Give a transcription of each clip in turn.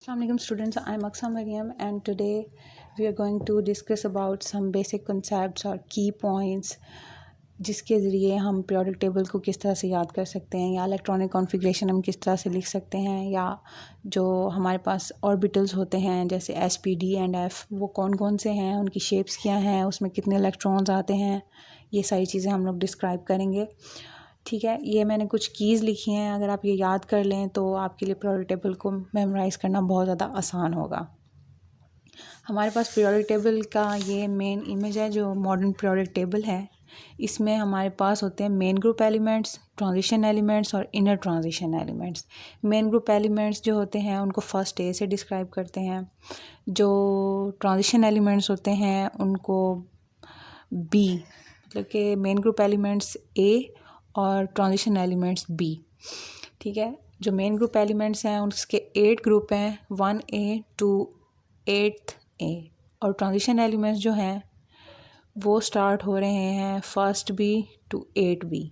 Assalamualaikum students, I am Aksa Mariam and today we are going to discuss about some basic concepts or key points जिसके ज़रिए हम periodic table को किस तरह से याद कर सकते हैं या इलेक्ट्रॉनिक कॉन्फ़िगरेशन हम किस तरह से लिख सकते हैं या जो हमारे पास ऑर्बिटल्स होते हैं जैसे S P D and F वो कौन कौन से हैं, उनकी शेप्स क्या हैं, उसमें कितने इलेक्ट्रॉन्स आते हैं, ये सारी चीज़ें हम लोग डिस्क्राइब करेंगे। ठीक है, ये मैंने कुछ कीज़ लिखी हैं, अगर आप ये याद कर लें तो आपके लिए पीरियोडिक टेबल को मेमोराइज़ करना बहुत ज़्यादा आसान होगा। हमारे पास पीरियोडिक टेबल का ये मेन इमेज है जो मॉडर्न पीरियोडिक टेबल है। इसमें हमारे पास होते हैं main group elements, transition elements और inner transition elements. Main group elements जो होते हैं उनको फर्स्ट ए से डिस्क्राइब करते हैं, जो ट्रांजिशन एलिमेंट्स होते हैं उनको बी, मतलब कि मेन ग्रुप एलिमेंट्स ए और ट्रांजिशन एलिमेंट्स बी। ठीक है, जो मेन ग्रुप एलिमेंट्स हैं उसके 8 ग्रुप हैं, 1A to 8th A, और ट्रांजिशन एलिमेंट्स जो हैं वो स्टार्ट हो रहे हैं 1st B to 8B।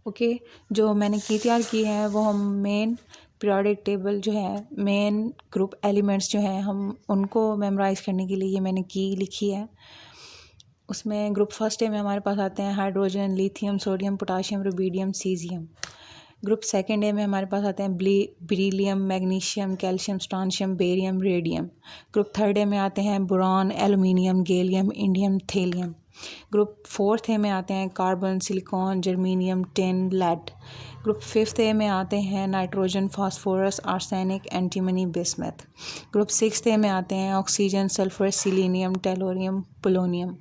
Okay, जो मैंने की तैयार की है वो हम मेन पीरियोडिक टेबल जो है, मेन ग्रुप एलिमेंट्स जो हैं हम उनको मेमोराइज़ करने के लिए ये मैंने की लिखी है। उसमें ग्रुप फर्स्ट ए में हमारे पास आते हैं hydrogen, lithium, sodium, potassium, rubidium, caesium. Group second A में हमारे पास आते हैं beryllium, magnesium, calcium, strontium, barium, radium. Group third A में आते हैं boron, aluminium, gallium, indium, thallium. Group fourth A में आते हैं carbon, silicon, germanium, tin, lead. Group fifth A में आते हैं nitrogen, phosphorus, arsenic, antimony, bismuth. Group sixth A में आते हैं oxygen, sulphur, selenium, tellurium, polonium.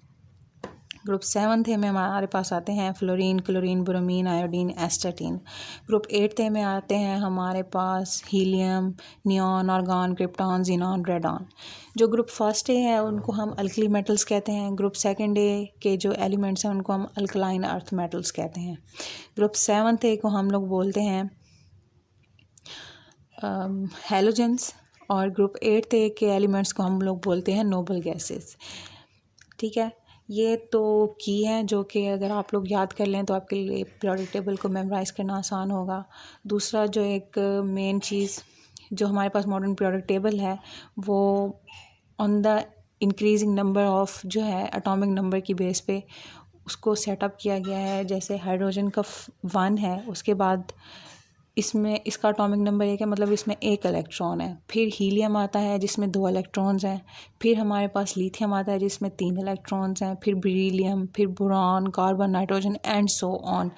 Group seventh A में हमारे पास आते हैं fluorine, chlorine, bromine, iodine, astatine. Group eighth A में आते हैं हमारे पास helium, neon, argon, krypton, xenon, radon. जो ग्रुप फर्स्ट ए है उनको हम अल्कली मेटल्स कहते हैं। ग्रुप सेकंड ए के जो एलिमेंट्स हैं उनको हम अल्कलाइन अर्थ मेटल्स कहते हैं। ग्रुप सेवन्थ ए को हम लोग बोलते हैं हैलोजेंस, और ग्रुप एट्थ ए के एलिमेंट्स को हम लोग बोलते हैं नोबल गैसेस। ठीक है, ये तो की हैं जो कि अगर आप लोग याद कर लें तो आपके लिए पीरियोडिक टेबल को मेमोराइज़ करना आसान होगा। दूसरा जो एक मेन चीज़ जो हमारे पास मॉडर्न पीरियोडिक टेबल है वो on the increasing number of जो है एटॉमिक नंबर की बेस पे उसको सेटअप किया गया है। जैसे हाइड्रोजन का 1 है, उसके बाद इसमें इसका एटॉमिक नंबर 1 है, मतलब इसमें 1 इलेक्ट्रॉन है। फिर हीलियम आता है जिसमें 2 इलेक्ट्रॉन्स हैं। फिर हमारे पास लिथियम आता है जिसमें 3 इलेक्ट्रॉन्स हैं। फिर बेरिलियम, फिर boron, carbon, nitrogen and so on.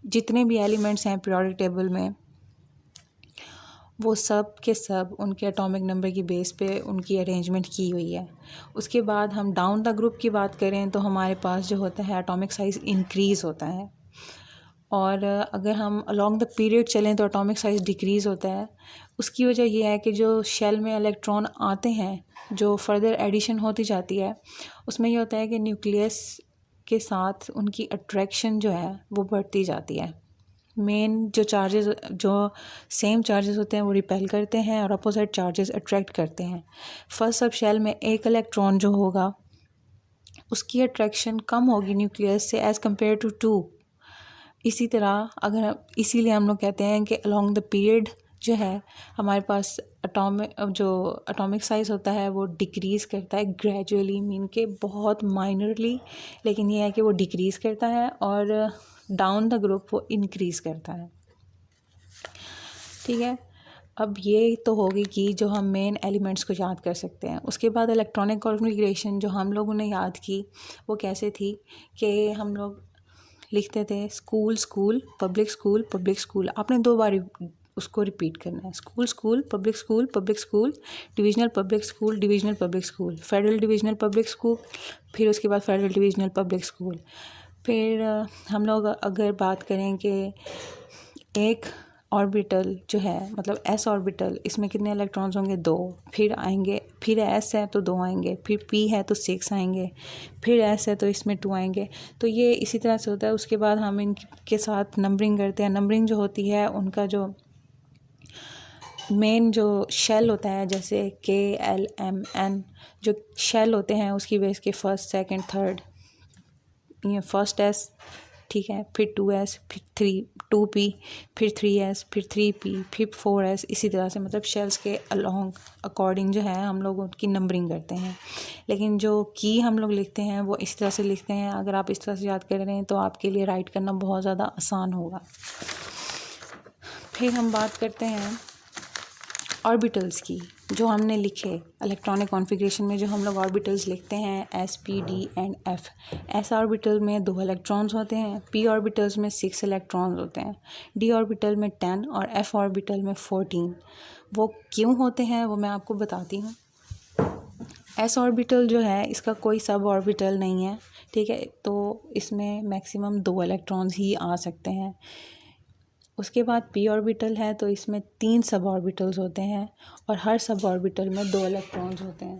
जितने भी एलिमेंट्स हैं पीरियोडिक टेबल में वो सब के सब उनके एटॉमिक नंबर की बेस पे उनकी अरेंजमेंट की हुई है। उसके बाद हम डाउन द ग्रुप की बात करें तो हमारे पास जो होता है एटॉमिक साइज़ इंक्रीज़ होता है, और अगर हम अलॉन्ग द पीरियड चलें तो एटॉमिक साइज़ डिक्रीज़ होता है। उसकी वजह यह है कि जो शेल में इलेक्ट्रॉन आते हैं, जो फर्दर एडिशन होती जाती है, उसमें यह होता है कि न्यूक्लियस के साथ उनकी अट्रैक्शन जो है वो बढ़ती जाती है। मेन जो चार्जेस, जो सेम चार्जेस होते हैं वो रिपेल करते हैं और अपोजिट चार्जेस अट्रैक्ट करते हैं। फर्स्ट सब शेल में 1 इलेक्ट्रॉन जो होगा उसकी अट्रैक्शन कम होगी न्यूक्लियस से एज़ कम्पेयर टू 2। इसी तरह अगर इसीलिए हम लोग कहते हैं कि अलॉन्ग द पीरियड जो है हमारे पास एटॉमिक साइज़ होता है वो डिक्रीज़ करता है ग्रेजुअली, मीन के बहुत माइनरली, लेकिन ये है कि वो डिक्रीज़ करता है, और डाउन द ग्रुप वो इंक्रीज़ करता है। ठीक है, अब ये तो होगी कि जो हम मेन एलिमेंट्स को याद कर सकते हैं। उसके बाद इलेक्ट्रॉनिक कॉन्फ़िगरेशन जो हम लोगों ने याद की वो कैसे थी कि हम लोग लिखते थे school school, public school, public school. आपने 2 बार उसको रिपीट करना है, school school, public school, public school, divisional public school, divisional public school, federal divisional public school, फिर उसके बाद फेडरल डिविजनल पब्लिक स्कूल। फिर हम लोग अगर बात करें कि एक ऑर्बिटल जो है, मतलब एस ऑर्बिटल, इसमें कितने इलेक्ट्रॉन्स होंगे? 2। फिर आएंगे, फिर एस है तो 2 आएंगे, फिर पी है तो 6 आएंगे, फिर एस है तो इसमें 2 आएंगे। तो ये इसी तरह से होता है। उसके बाद हम इनके साथ नंबरिंग करते हैं। नंबरिंग जो होती है उनका जो मेन जो शेल होता है, जैसे KLMN जो शेल होते हैं उसकी बेस के फर्स्ट, सेकंड, थर्ड, ये फर्स्ट एस ठीक है, फिर 2s, फिर 2p, फिर 3s, फिर 3p, फिर 4s, इसी तरह से मतलब शेल्स के अलोंग अकॉर्डिंग जो है हम लोग उनकी नंबरिंग करते हैं। लेकिन जो की हम लोग लिखते हैं वो इस तरह से लिखते हैं। अगर आप इस तरह से याद कर रहे हैं तो आपके लिए राइट करना बहुत ज़्यादा आसान होगा। फिर हम बात करते हैं ऑर्बिटल्स की, जो हमने लिखे इलेक्ट्रॉनिक कॉन्फ़िगरेशन में जो हम लोग ऑर्बिटल्स लिखते हैं s, p, d and f। s orbital में 2 इलेक्ट्रॉन्स होते हैं, p ऑर्बिटल्स में 6 इलेक्ट्रॉन्स होते हैं, d ऑर्बिटल में 10 और f ऑर्बिटल में 14। वो क्यों होते हैं वो मैं आपको बताती हूँ। s ऑर्बिटल जो है इसका कोई सब ऑर्बिटल नहीं है, ठीक है, तो इसमें मैक्सिमम 2 इलेक्ट्रॉन्स ही आ सकते हैं। उसके बाद p ऑर्बिटल है तो इसमें 3 सब ऑर्बिटल्स होते हैं और हर सब ऑर्बिटल में 2 इलेक्ट्रॉन्स होते हैं।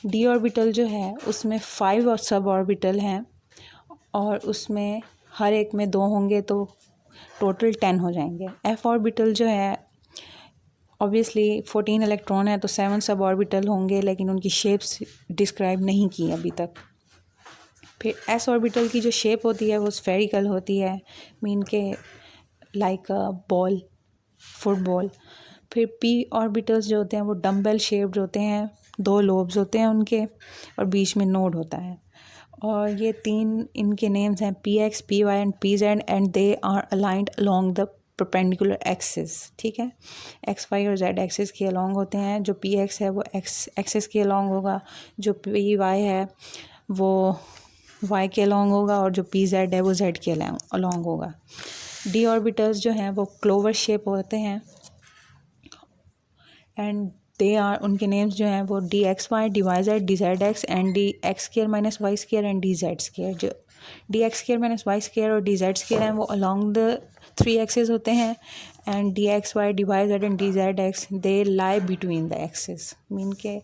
d ऑर्बिटल जो है उसमें 5 और सब ऑर्बिटल हैं और उसमें हर एक में 2 होंगे तो टोटल 10 हो जाएंगे। f ऑर्बिटल जो है ऑब्वियसली 14 इलेक्ट्रॉन है तो 7 सब ऑर्बिटल होंगे, लेकिन उनकी शेप्स डिस्क्राइब नहीं की अभी तक। फिर s ऑर्बिटल की जो शेप होती है वो स्फेरिकल होती है, मीन के लाइक अ बॉल, फुटबॉल। फिर p ऑर्बिटल्स जो होते हैं वो डम्बेल शेप्ड होते हैं, 2 लोब्स होते हैं उनके और बीच में नोड होता है। और ये 3 इनके नेम्स हैं px, py and pz and they are aligned along the perpendicular axis, ठीक है। एक्स वाई और जेड एक्सिस के अलोंग होते हैं। जो px है वो एक्स एक्सिस के अलोंग होगा, जो py है वो y के अलोंग होगा और जो pz है वो z के अलोंग होगा। d ऑर्बिटल्स जो हैं वो क्लोवर शेप होते हैं एंड दे आर, उनके नेम्स जो हैं वो dxy, dyz, dzx and dx² minus y square and dz²। जो dx² माइनस वाई स्क्र और dz² हैं वो अलोंग द 3 एक्सिस होते हैं and dxy, dyz and dzx they lie between the axis, mean के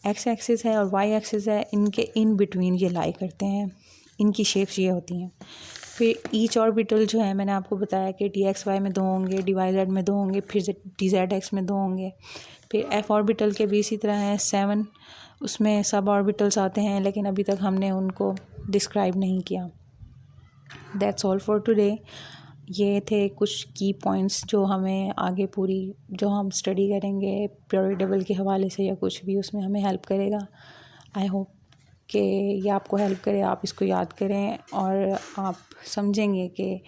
एक्स एक्सिस है और Y axis है, इनके इन बिटवीन ये लाई करते हैं। इनकी शेप्स ये होती हैं। फिर ईच ऑर्बिटल जो है मैंने आपको बताया कि dxy में 2 होंगे, dyz में 2 होंगे, फिर dzx में 2 होंगे। फिर f ऑर्बिटल के भी इसी तरह हैं 7, उसमें सब ऑर्बिटल्स आते हैं लेकिन अभी तक हमने उनको डिस्क्राइब नहीं किया। That's all for today. ये थे कुछ की पॉइंट्स जो हमें आगे पूरी जो हम स्टडी करेंगे पीरियोडिक टेबल के हवाले से या कुछ भी उसमें हमें हेल्प करेगा। आई होप कि ये आपको हेल्प करे, आप इसको याद करें और आप समझेंगे कि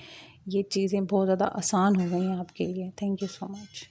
ये चीज़ें बहुत ज़्यादा आसान हो गई हैं आपके लिए। Thank you so much.